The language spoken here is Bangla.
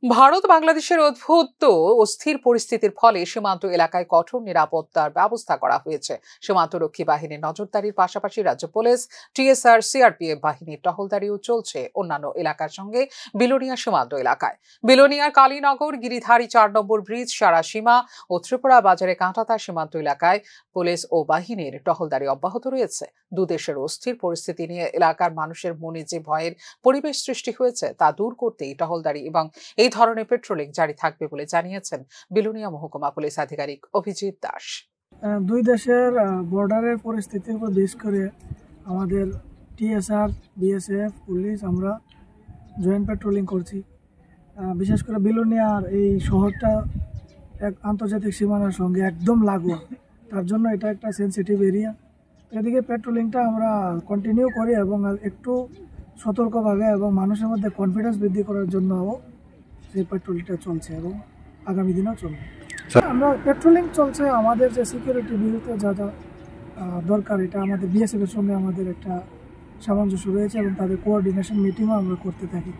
ভারত বাংলাদেশের উদ্ভূত অস্থির পরিস্থিতির ফলে সীমান্ত এলাকায় কঠোর নিরাপত্তার ব্যবস্থা করা হয়েছে। সীমান্তরক্ষী বাহিনীর নজরদারির পাশাপাশি রাজ্য পুলিশ, টিএসআর, সিআরপিএফ বাহিনীর টহলদারিও চলছে অন্যান্য এলাকার সঙ্গে বিলোনিয়া সীমান্ত এলাকায়। বিলোনিয়ার কালীনগর, গিরিধারী 4 নম্বর ব্রিজ, সারাসীমা ও ত্রিপুরা বাজারে কাঁটাতা সীমান্ত এলাকায় পুলিশ ও বাহিনীর টহলদারি অব্যাহত রয়েছে। দুদেশের অস্থির পরিস্থিতি নিয়ে এলাকার মানুষের মনে যে ভয়ের পরিবেশ সৃষ্টি হয়েছে তা দূর করতেই টহলদারি এবং এই ধরনের পেট্রোলিং জারি থাকবে বলে জানিয়েছেন বিলোনিয়া মহকুমা পুলিশ আধিকারিক অভিজিৎ দাস। দুই দেশের বর্ডারের পরিস্থিতির উপর বেস করে আমাদের টিএসআর, বিএসএফ, পুলিশ আমরা জয়েন্ট পেট্রোলিং করছি। বিশেষ করে বিলোনিয়ার এই শহরটা এক আন্তর্জাতিক সীমানার সঙ্গে একদম লাগোয়া, তার জন্য এটা একটা সেন্সিটিভ এরিয়া। এদিকে পেট্রোলিংটা আমরা কন্টিনিউ করি এবং একটু সতর্কভাবে এবং মানুষের মধ্যে কনফিডেন্স বৃদ্ধি করার জন্য সেই পেট্রোলিংটা চলছে এবং আগামী দিনেও চলবে। আমরা পেট্রোলিং চলছে, আমাদের যে সিকিউরিটি বিরুদ্ধে যা যা দরকার এটা আমাদের বিএসএফের সঙ্গে আমাদের একটা সামঞ্জস্য রয়েছে এবং তাদের কোঅর্ডিনেশন মিটিংও আমরা করতে থাকি।